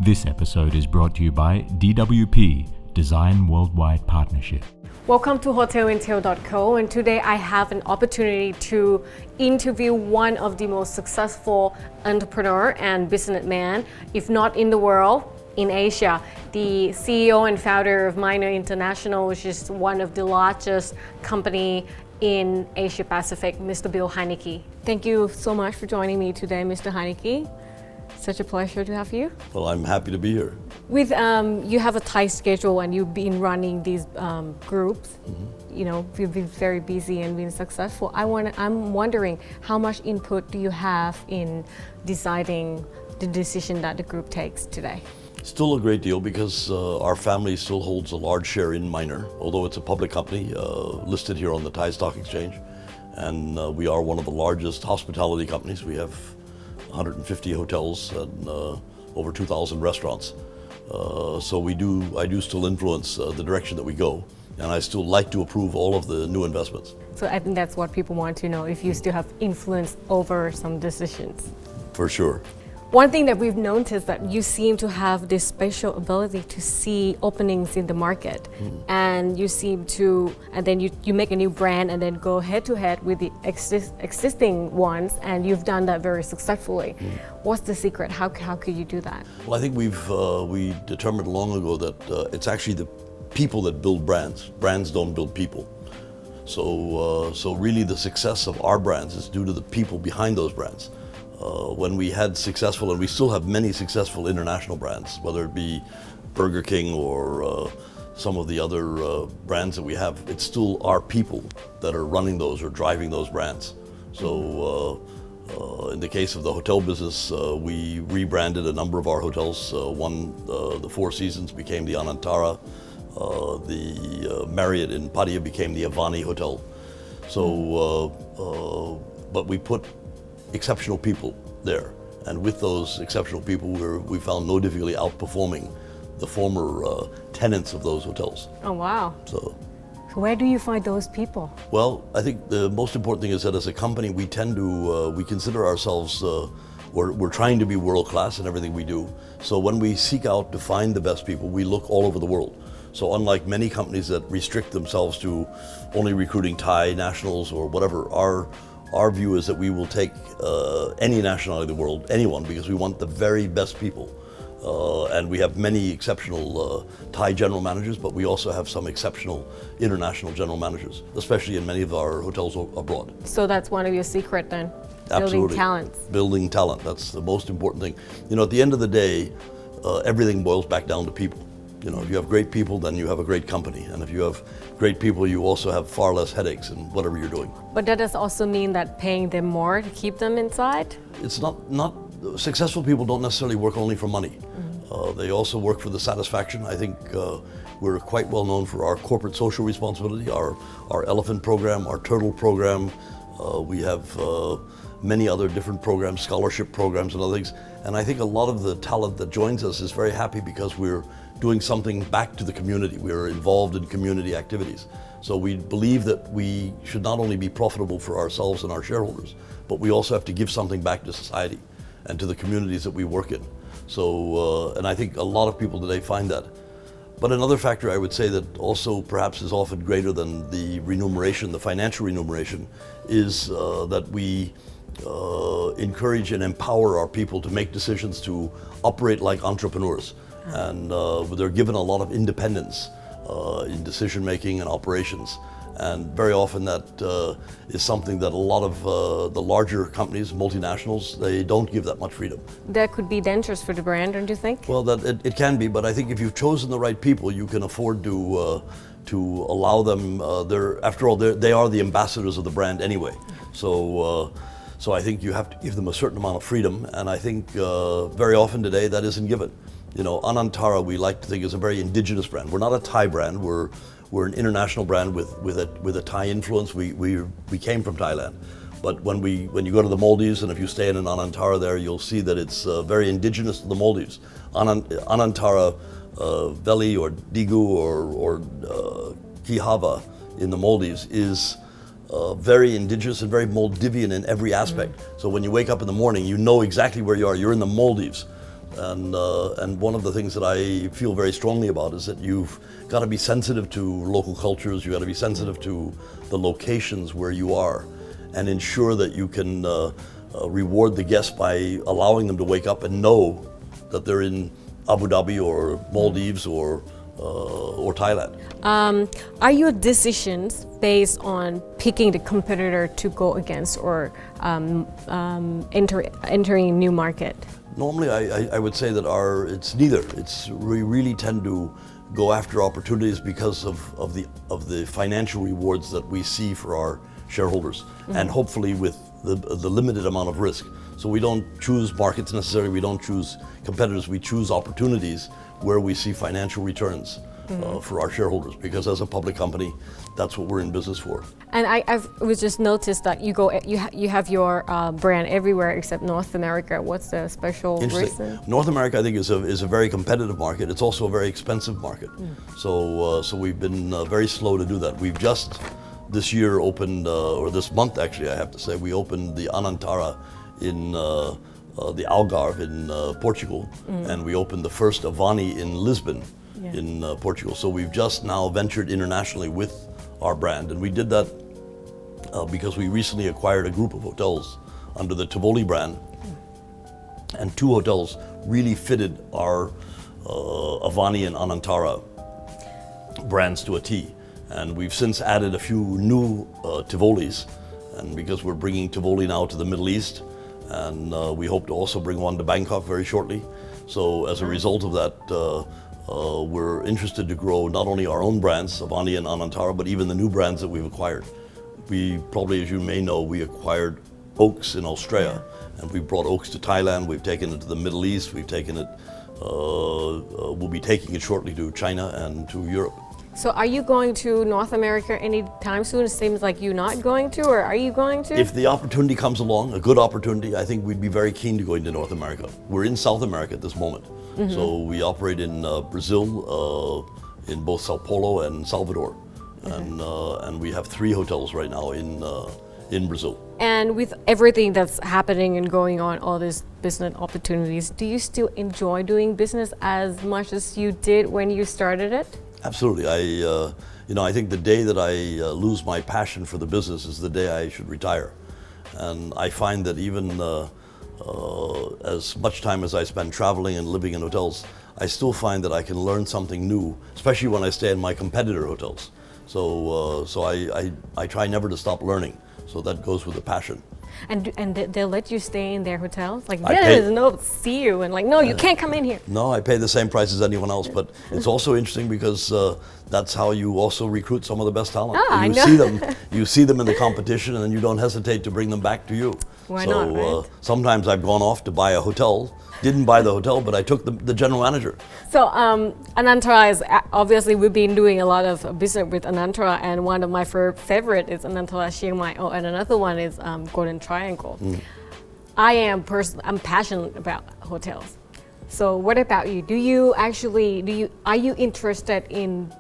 This episode is brought to you by DWP, Design Worldwide Partnership. Welcome to hotelintel.co, and today I have an opportunity to interview one of the most successful entrepreneur and businessman, if not in the world, in Asia. The CEO and founder of Wimintra International, which is one of the largest company in Asia Pacific, Mr. Bill Heinecke. Thank you so much for joining me today, Mr. Heinecke. Such a pleasure to have you. Well, I'm happy to be here. With you have a tight schedule and you've been running these groups. You know, you've been very busy and been successful. I'm wondering how much input do you have in deciding the decision that the group takes today? Still a great deal because our family still holds a large share in Minor, although it's a public company listed here on the Thai Stock Exchange. And we are one of the largest hospitality companies. We have 150 hotels and over 2,000 restaurants. So I do still influence the direction that we go, and I still like to approve all of the new investments. So I think that's what people want to know, if you still have influence over some decisions. For sure. One thing that we've noticed that you seem to have this special ability to see openings in the market, and you seem to, and then you make a new brand and then go head to head with the existing ones, and you've done that very successfully. What's the secret? How could you do that? Well, I think we determined long ago that it's actually the people that build brands. Brands don't build people. So really the success of our brands is due to the people behind those brands. When we had successful, and we still have many successful international brands, whether it be Burger King or some of the other brands that we have, it's still our people that are running those or driving those brands. So in the case of the hotel business, we rebranded a number of our hotels. The Four Seasons became the Anantara. The Marriott in Pattaya became the Avani Hotel. So, but we put exceptional people there, and with those exceptional people we found no difficulty outperforming the former tenants of those hotels. Oh wow. So where do you find those people? Well, I think the most important thing is that as a company we tend to we consider ourselves we're trying to be world class in everything we do. So when we seek out to find the best people, we look all over the world. So unlike many companies that restrict themselves to only recruiting Thai nationals or whatever, our view is that we will take any nationality of the world, anyone, because we want the very best people. And we have many exceptional Thai general managers, but we also have some exceptional international general managers, especially in many of our hotels abroad. So that's one of your secrets then? Absolutely. Building talents. Building talent, that's the most important thing. You know, at the end of the day, everything boils back down to people. You know, if you have great people, then you have a great company. And if you have great people, you also have far less headaches in whatever you're doing. But that does also mean that paying them more to keep them inside? It's not successful people don't necessarily work only for money. They also work for the satisfaction. I think we're quite well known for our corporate social responsibility, our elephant program, our turtle program. We have many other different programs, scholarship programs and other things. And I think a lot of the talent that joins us is very happy because we're doing something back to the community. We're involved in community activities. So we believe that we should not only be profitable for ourselves and our shareholders, but we also have to give something back to society and to the communities that we work in. So, and I think a lot of people today find that. But another factor I would say that also perhaps is often greater than the remuneration, the financial remuneration, is that we encourage and empower our people to make decisions to operate like entrepreneurs. And they're given a lot of independence in decision making and operations. And very often that is something that a lot of the larger companies, multinationals, they don't give that much freedom. That could be dangerous for the brand, don't you think? Well, it can be, but I think if you've chosen the right people, you can afford to allow them. After all, they are the ambassadors of the brand anyway. So I think you have to give them a certain amount of freedom, and I think very often today that isn't given. You know, Anantara, we like to think, is a very indigenous brand. We're not a Thai brand. We're an international brand with a Thai influence. We came from Thailand, but when you go to the Maldives, and if you stay in an Anantara there, you'll see that it's very indigenous to the Maldives. Anantara Valley or Digu or Kihava in the Maldives is very indigenous and very Maldivian in every aspect. So when you wake up in the morning, you know exactly where you are. You're in the Maldives. And one of the things that I feel very strongly about is that you've got to be sensitive to local cultures, you've got to be sensitive to the locations where you are, and ensure that you can reward the guests by allowing them to wake up and know that they're in Abu Dhabi or Maldives or Thailand. Are your decisions based on picking the competitor to go against or entering a new market? Normally, I would say that it's neither. We really tend to go after opportunities because of the financial rewards that we see for our shareholders, and hopefully with the limited amount of risk. So we don't choose markets necessarily. We don't choose competitors. We choose opportunities where we see financial returns for our shareholders, because as a public company, that's what we're in business for. And I've just noticed that you have your brand everywhere except North America. What's the special reason? North America, I think, is a very competitive market. It's also a very expensive market. So we've been very slow to do that. We've just this year opened, or this month actually, I have to say, we opened the Anantara in the Algarve in Portugal, and we opened the first Avani in Lisbon. In Portugal. So we've just now ventured internationally with our brand, and we did that because we recently acquired a group of hotels under the Tivoli brand, and 2 hotels really fitted our Avani and Anantara brands to a T. And we've since added a few new Tivolis, and because we're bringing Tivoli now to the Middle East, and we hope to also bring one to Bangkok very shortly. So as a result of that, we're interested to grow not only our own brands, Avani and Anantara, but even the new brands that we've acquired. We probably, as you may know, we acquired Oaks in Australia, and we brought Oaks to Thailand. We've taken it to the Middle East. We've taken it, we'll be taking it shortly to China and to Europe. So are you going to North America anytime soon? It seems like you're not going to, or are you going to? If the opportunity comes along, a good opportunity, I think we'd be very keen to go into North America. We're in South America at this moment. So we operate in Brazil, in both Sao Paulo and Salvador. And we have 3 hotels right now in Brazil. And with everything that's happening and going on, all these business opportunities, do you still enjoy doing business as much as you did when you started it? Absolutely. I think the day that I lose my passion for the business is the day I should retire. And I find that even as much time as I spend traveling and living in hotels, I still find that I can learn something new, especially when I stay in my competitor hotels. So I try never to stop learning. So that goes with the passion. And they'll let you stay in their hotels? Like, there's no see you, and like, no, you can't come in here. No, I pay the same price as anyone else, but it's also interesting because that's how you also recruit some of the best talent. I know. You see them in the competition, and then you don't hesitate to bring them back to you. Why not, right? Sometimes I've gone off to buy a hotel, didn't buy the hotel, but I took the general manager. So Anantara is, obviously we've been doing a lot of business with Anantara, and one of my favorite is Anantara Chiang Mai, and another one is Golden Triangle. I'm passionate about hotels. So what about you? Are you interested in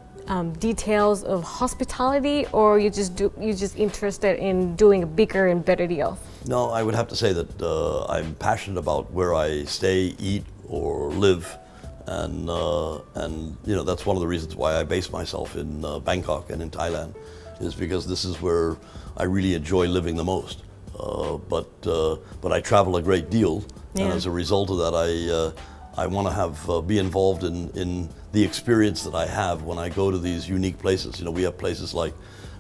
details of hospitality, or you just interested in doing a bigger and better deal? No, I would have to say that I'm passionate about where I stay, eat, or live, and that's one of the reasons why I base myself in Bangkok and in Thailand, is because this is where I really enjoy living the most. But I travel a great deal, and as a result of that, I want to be involved in the experience that I have when I go to these unique places. We have places like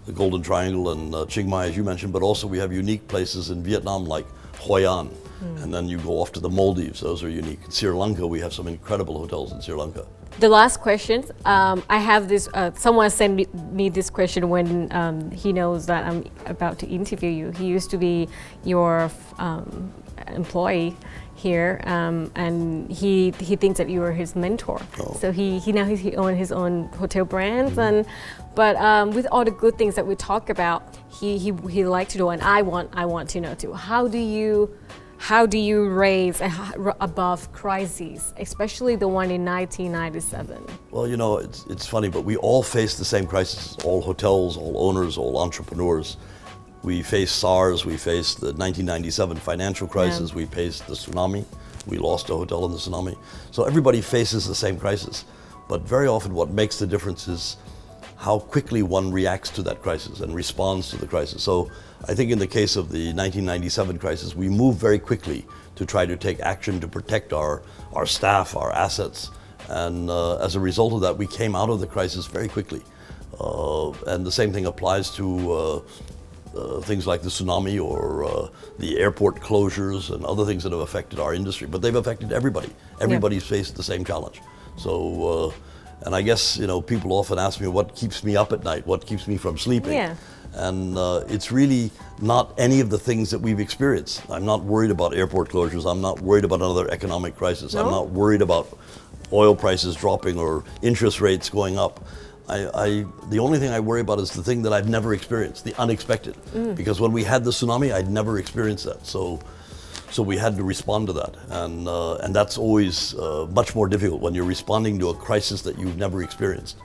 the Golden Triangle and Chiang Mai, as you mentioned, but also we have unique places in Vietnam like Hoi An, and then you go off to the Maldives. Those are unique. In Sri Lanka, we have some incredible hotels in Sri Lanka. The last question, I have this, someone sent me this question when he knows that I'm about to interview you. He used to be your employee here, and he thinks that you are his mentor. So he owns his own hotel brands, but with all the good things that we talk about, he likes to do, and I want to know too. How do you raise above crises, especially the one in 1997? Well, it's funny, but we all face the same crisis. All hotels, all owners, all entrepreneurs. We faced SARS, we faced the 1997 financial crisis, we faced the tsunami, We lost a hotel in the tsunami. So everybody faces the same crisis. But very often what makes the difference is how quickly one reacts to that crisis and responds to the crisis. So I think in the case of the 1997 crisis, we moved very quickly to try to take action to protect our staff, our assets. And as a result of that, we came out of the crisis very quickly. And the same thing applies to things like the tsunami or the airport closures and other things that have affected our industry. But they've affected everybody. Everybody's faced the same challenge. So, and I guess, people often ask me what keeps me up at night, what keeps me from sleeping. Yeah. And it's really not any of the things that we've experienced. I'm not worried about airport closures. I'm not worried about another economic crisis. No? I'm not worried about oil prices dropping or interest rates going up. The only thing I worry about is the thing that I've never experienced, the unexpected. Because when we had the tsunami, I'd never experienced that. So we had to respond to that. And that's always much more difficult when you're responding to a crisis that you've never experienced.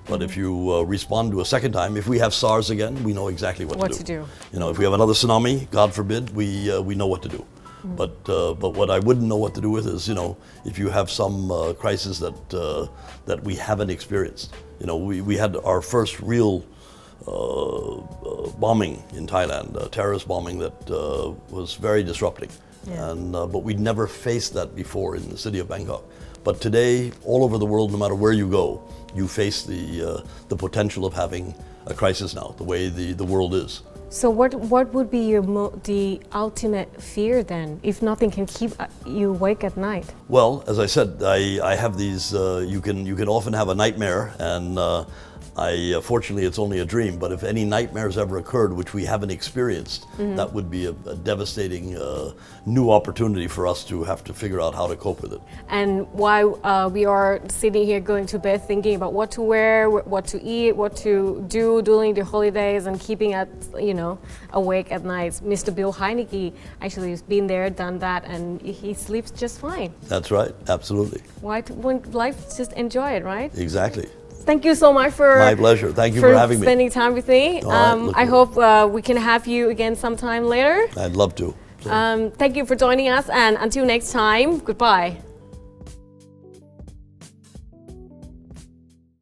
But if you respond to a second time, if we have SARS again, we know exactly what to do. If we have another tsunami, God forbid, we know what to do. But what I wouldn't know what to do with is, if you have some crisis that we haven't experienced. We had our first real bombing in Thailand, a terrorist bombing that was very disrupting. Yeah. But we'd never faced that before in the city of Bangkok. But today, all over the world, no matter where you go, you face the potential of having a crisis now, the way the world is. So what would be the ultimate fear then, if nothing can keep you awake at night? Well, as I said, I have these. You can often have a nightmare, and fortunately it's only a dream. But if any nightmares ever occurred, which we haven't experienced, that would be a devastating new opportunity for us to have to figure out how to cope with it. And while we are sitting here going to bed thinking about what to wear, what to eat, what to do during the holidays, and keeping awake at night, Mr. Bill Heinecke actually has been there, done that, and he sleeps just fine. That's right, absolutely. Why wouldn't life just enjoy it, right? Exactly. Thank you so much for my pleasure. Thank you for having me. Spending time with me. I hope we can have you again sometime later. I'd love to. So. Thank you for joining us, and until next time, goodbye.